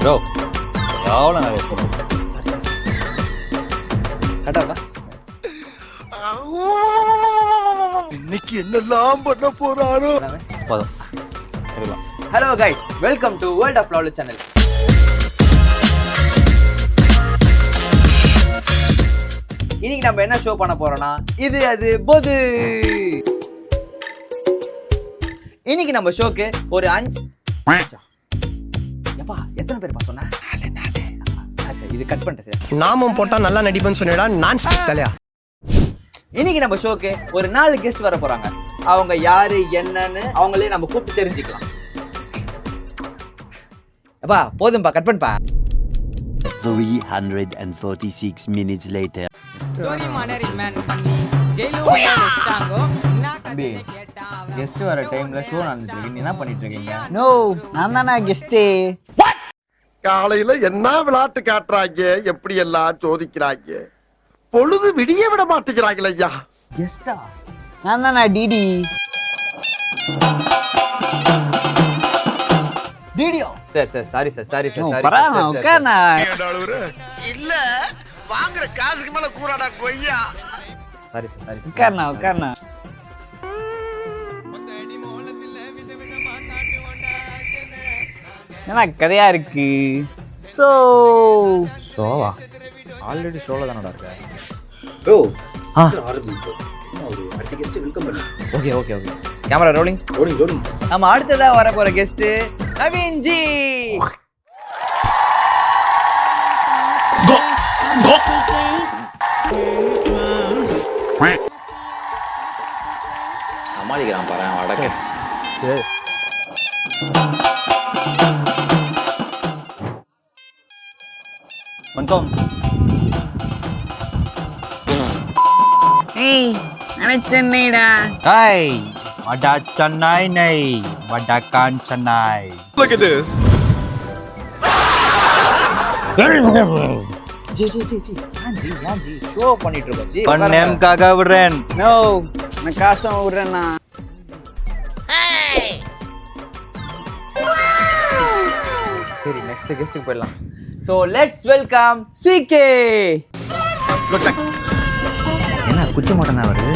Bro எவ்வளோ நிறைய சொல்லுங்க கரெக்டாப்பா. இன்னைக்கு என்னெல்லாம் பண்ண போறாரோ. போதும் எடுக்கலாம். Hello guys, welcome to world of flawless channel. இன்னைக்கு நம்ம என்ன ஷோ பண்ண போறோம்னா இது அது போது. இன்னைக்கு நம்ம ஷோக்கு ஒரு 5 எப்பா எத்தனை பேர் பா சொன்னா 4 சரி இது கட் பண்ணிட்டேன் சார். நாமம் போட்டா நல்லா நடிப்பேன்னு சொன்னேடா. நான் தலையா. இன்னைக்கு நம்ம ஷோக்கு ஒரு 4 கெஸ்ட் வர போறாங்க. அவங்க யாரு என்னன்னு அவங்களே நம்ம கூப்பிட்டு தெரிஞ்சுக்கலாம். எப்பா போதும்பா, கட் பண்ணுப்பா. 346 minutes later. கெஸ்ட் வர டைம்ல ஷோ நடந்துட்டு இருக்கு. நீ என்ன பண்ணிட்டு இருக்கீங்க? நோ, நான் தானே கெஸ்டே. காலையில என்ன விளையாட்டு காட்டுறாங்க, எப்படி எல்லாம் சோதிக்கிறாங்க. பொழுது விடிய விட மாட்டேங்கிறாங்களே ஐயா. கெஸ்டா? நான் தானே DD. Video sir sorry sorry பரவாயில்ல உட்கார்ண்ணா. இல்ல வாங்குற காசுக்கு மேல கூறாடா கொய்யா. சாரி உட்கார்ண்ணா. என்ன கதையா இருக்கு? ஷோவா ஆல்ரெடி ஷோவில் தானடா இருக்க ப்ரோ. Okay camera rolling. நம்ம அடுத்ததா வர போற கெஸ்ட் நவீன் ஜி. சமாளிக்கிறான் பாரு வடக்கு. வணக்கம். ஏய் சென்னைடா. ஹாய் வடா சென்னை நை வடகான் Chennai. Look at this. Ji show பண்ணிட்டு இருக்கோம் ஜி. பண்ணேம்காக விடுறேன். நோ, நான் காசும் விடுறேண்ணா. சரி நெக்ஸ்ட் கெஸ்ட்டுக்கு போயிடலாம். So let's welcome CK. என்ன குச்சி மட்டும் தான் வருது?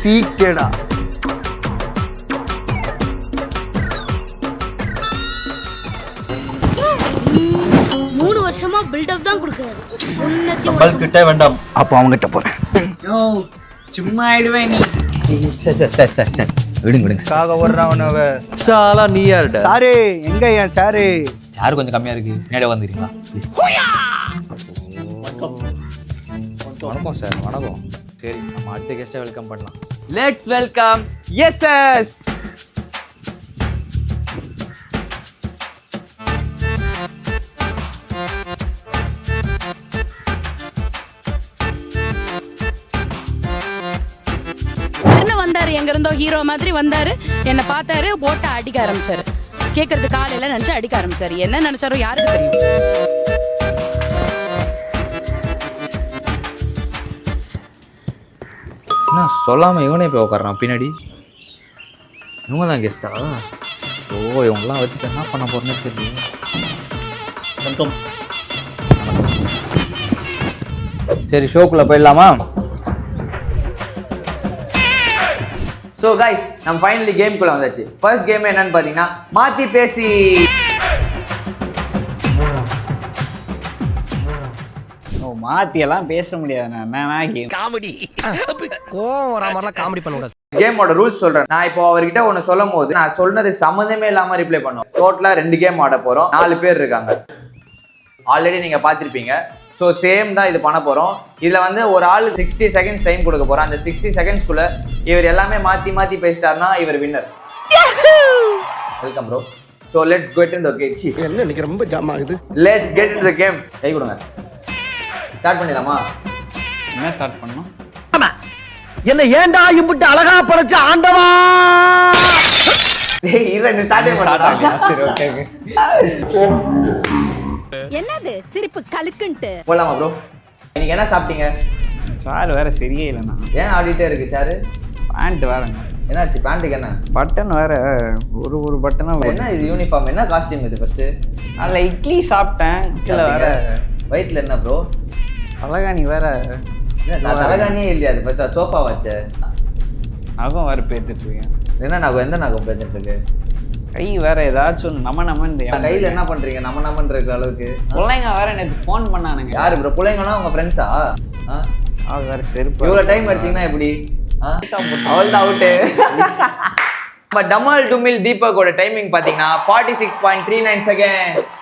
சீக்கேடா. மூணு வருஷமா பில்டப் தான் கொடுக்குறாரு. பல் கிட்ட வேண்டாம். அப்போ அவங்ககிட்ட போறேன். நோ, சும்மா ஆயிடுவேன் நீ. சார் விடுங்க. காக வர்றவனவ சாலா நீ யாருடா? சாரு எங்க ஏன் சாரு? சார் கொஞ்சம் கம்மியா இருக்கு, பின்னாடி வந்துடுறீங்களா? வணக்கம் சார். வணக்கம். சரி நம்ம அடுத்த கெஸ்ட்டை வெல்கம் பண்ணலாம். Let's welcome SS. வந்தாரு, எங்க இருந்தோ ஹீரோ மாதிரி வந்தாரு. என்ன பார்த்தாரு, போட்ட அடிக்க ஆரம்பிச்சாரு. கேக்குறது காலையில நினைச்சு அடிக்க ஆரம்பிச்சாரு. என்ன நினைச்சாரோ யாருக்கு தெரியும். என்ன சொல்லாம இவனே போய் உட்கார்றான் பின்னாடி. இவங்க தான் கெஸ்டா? ஓ, இவங்கெல்லாம் வச்சுட்டு என்ன பண்ண போறேன்னு தெரியல. சரி ஷோக்குள்ள போயிடலாமா? ஸோ கைஸ், நம்ம ஃபைனலி கேம்குள்ள வந்தாச்சு. ஃபர்ஸ்ட் கேம் என்னன்னு பார்த்தீங்கன்னா மாத்தி பேசி. ஓ, மாத்தி எல்லாம் பேச முடியாது. நான் காமெடி. கோவம் வர மாதிரிலாம் காமெடி பண்ண கூடாது. கேமோட ரூல்ஸ் சொல்றேன். நான் இப்போ அவர்கிட்ட ஒன்று சொல்லும் போது நான் சொன்னதுக்கு சம்மந்தமே இல்லாம ரிப்ளை பண்ணுவோம். டோட்டலா 2 கேம் ஆட போறோம். 4 பேர் இருக்காங்க. ஆல்ரெடி நீங்க பார்த்திருப்பீங்க. ஸோ சேம் தான் இது பண்ண போறோம். இதுல வந்து ஒரு ஆள் 60 செகண்ட்ஸ் டைம் கொடுக்க போறோம். அந்த 60 செகண்ட்ஸ்குள்ள இவர் எல்லாமே மாத்தி பேசிட்டாருன்னா இவர் winner. Welcome bro. So let's get in the game. என்ன இன்னைக்கு ரொம்ப ஜாம் ஆகுது. Let's get in the game. கை கொடுங்க. ஸ்டார்ட் பண்ணிடலாமா? என்ன ஸ்டார்ட் பண்ணணும்? என்ன ஏன்டா இம்புட்டு அழகா படைச்ச ஆண்டவா. டேய் இத நீ ஸ்டார்ட் பண்ணடா. சரி ஓகே. என்னது சிரிப்பு கலுக்குன்ட்டு போலாமா ப்ரோ? இன்னைக்கு என்ன சாப்பிட்டீங்க? சார் வேற சரியே இல்லைண்ணா. ஏன் ஆடிட்டே இருக்கு சாரு? பேண்ட் வேறங்க. என்னாச்சு பேண்ட்டுக்கு என்ன? பட்டன் வேற ஒரு பட்டனா என்ன இது யூனிஃபார்ம், என்ன காஸ்டியூம் இது? ஃபர்ஸ்ட் அதில் இட்லி சாப்பிட்டேன். கீழே வேற வயிற்றுல என்ன ப்ரோ? தலகாணி வேற. நான் தலகாணியே இல்லையா? அது ஃபர்ஸ்ட் சோஃபா வச்ச நகம் வேற பேத்துட்டு இருக்கேன். என்ன நகம்? எந்த நகம் பேத்துட்டு இருக்கு? கை வேற ஏதாச்சும் நம்ம கையில என்ன பண்றீங்க? நம்ம இருக்கிற அளவுக்கு பிள்ளைங்க வேற நேற்று ஃபோன் பண்ணானுங்க. யாரு ப்ரோ? பிள்ளைங்கன்னா உங்க ஃப்ரெண்ட்ஸா? அது வேற செருப்பு. இவ்வளோ டைம் எடுத்தீங்கன்னா எப்படி? அவள் தான் அவுட்டு. நம்ம டமால் டுமில் தீபக்கோட டைமிங் பார்த்தீங்கன்னா 46.39 செகண்ட்ஸ்.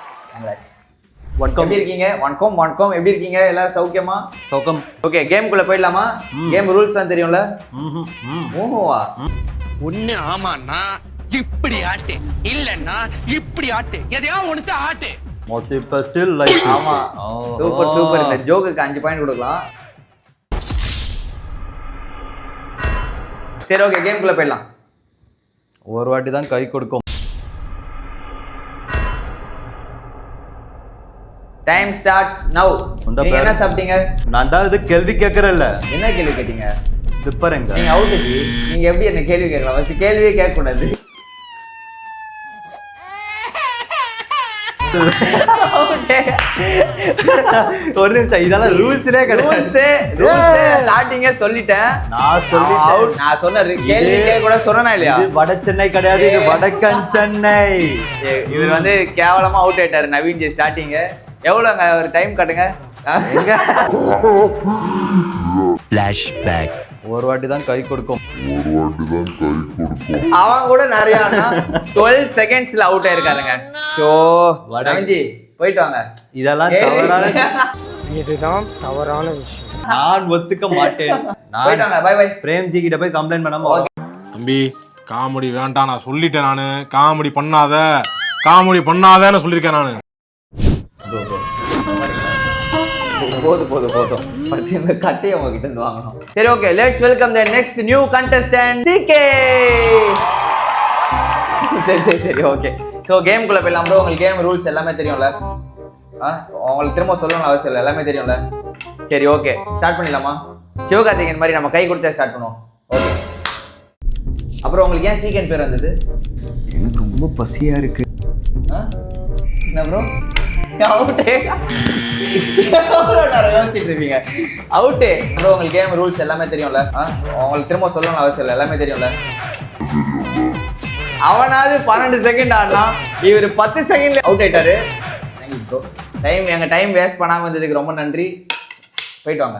எப்படி இருக்கீங்க? வணக்கம் எப்படி இருக்கீங்க? எல்லாரும் சௌக்கியமா? சௌக்கம். ஓகே, கேம்குள்ள போயிடலாமா? கேம் ரூல்ஸ்லாம் தெரியும்ல? ஓஹோவா. ஒண்ணு ஆமாண்ணா இப்படி ஆட்டு, இல்லன்னா இப்படி ஆட்டு, எதையா ஒண்ணு ஆட்டு. Multiple life. ஆமா, சூப்பர். இந்த ஜோக்குக்கு 5 பாயிண்ட் கொடுக்கலாம். சரி, ஓகே, கேம்குள்ள போயிடலாம். ஒரு வாட்டி தான் கை கொடுக்கும். டைம் ஸ்டார்ட்ஸ் நவ. நீங்க என்ன சாப்பிட்டீங்க? நான் தான் இது கேள்வி கேட்கறேன்ல. என்ன கேள்வி கேட்டீங்க? ஸ்லிப்பர் எங்க? நீங்க அவுட் ஜி. நீங்க எப்படி என்ன கேள்வி கேட்கலாம்? ஃபர்ஸ்ட் கேள்வியே கேட்க கூடாது. ஒரு நிமிஷம், இதெல்லாம் ரூல்ஸ்லே கிடையாது. ரூல்ஸ் ஸ்டார்டிங்கே சொல்லிட்டேன். நான் சொன்ன கேள்வி கேட்க கூட சொன்னா இல்லையா? இது வட சென்னை கிடையாது, இது வடக்கன் சென்னை. இவர் வந்து கேவலமா அவுட் ஆயிட்டாரு நவீன் ஜி ஸ்டார்டிங். எவ்வளவுங்க ஒரு டைம் காட்டுங்க. Flashback. ஒரு வாட்டி தான் கை கொடுக்கும். அவன் கூட நிறைய 12 செகண்ட்ஸ்ல அவுட் ஆயிருக்காருங்க. ஸோ நவீன் ஜி போயிட்டு வாங்க. இதெல்லாம் தவறான, இதுதான் தவறான விஷயம். நான் ஒத்துக்க மாட்டேன். போயிட்டு வாங்க. By by. பிரேம்ஜி கிட்ட போய் கம்ப்ளைண்ட் பண்ணாம. தம்பி காமெடி வேண்டாம், நான் சொல்லிட்டேன். நானு காமெடி பண்ணாதன்னு சொல்லியிருக்கேன் நானு. போதும். பட் இந்த கட்டையை உங்ககிட்ட இருந்து வாங்கணும். சரி, okay, let's welcome the next new contestant CK. சரி, ஓகே. ஸோ கேம்குள்ள போயிடலாம் ப்ரோ. உங்களுக்கு கேம் ரூல்ஸ் எல்லாமே தெரியும்ல? உங்களுக்கு திரும்ப சொல்லணும் அவசியம் இல்லை, எல்லாமே தெரியும்ல? சரி, ஓகே, ஸ்டார்ட் பண்ணிடலாமா? சிவகார்த்திகேயன் மாதிரி நம்ம கை கொடுத்தா ஸ்டார்ட் பண்ணுவோம். ஓகே. அப்புறம் உங்களுக்கு ஏன் சீக்கன் பேர் வந்தது? எனக்கு ரொம்ப பசியா இருக்கு. என்ன ப்ரோ? அவுட்டே. யோசிச்சுட்டு இருப்பீங்க. அவுட்டே ப்ரோ. உங்களுக்கு கேம் ரூல்ஸ் எல்லாமே தெரியும்ல? உங்களுக்கு திரும்ப சொல்லணும் அவசியம் இல்லை, எல்லாமே தெரியும்ல? அவனாவது 12 செகண்ட் ஆனா இவர் 10 செகண்ட்ல அவுட் ஆயிட்டாரு. Thank you bro. எங்க டைம் வேஸ்ட் பண்ணாம வந்ததுக்கு ரொம்ப நன்றி. போயிட்டு வாங்க.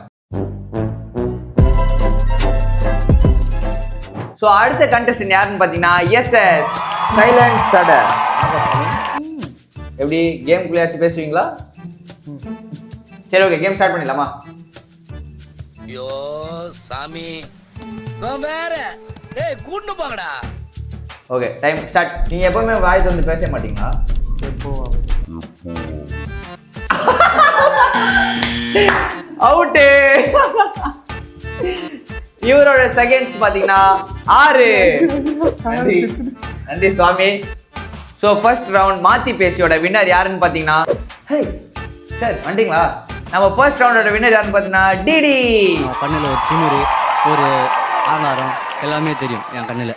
ஸோ அடுத்த கண்டஸ்டன்ட் யாருன்னு பார்த்தீங்கன்னா எஸ்எஸ் சைலண்ட் சடர். எப்படி கேம்குள்ளேயாச்சும் பேசுவீங்களா? சரி, ஓகே, கேம் ஸ்டார்ட் பண்ணிடலாமா? ஐயோ சாமி, வேற கூட்டு போங்கடா. Okay, time start. நீங்க எப்பவுமே வாய் திறந்து பேச மாட்டீங்களா? அவுட்டு. இவரோட செகண்ட்ஸ் பாத்தீங்கன்னா 6. நன்றி சுவாமி. ஸோ ஃபர்ஸ்ட் ரவுண்ட் மாத்தி பேசியோட வின்னர் யாருன்னு பாத்தீங்கன்னா, சார் வந்துட்டீங்களா? நம்ம ஃபர்ஸ்ட் ரவுண்டோட வின்னர் யாருன்னு பாத்தீங்கன்னா டிடி. கண்ணுல ஒரு திமிரு, ஒரு ஆகாரம் எல்லாமே தெரியும் என் கண்ணுல.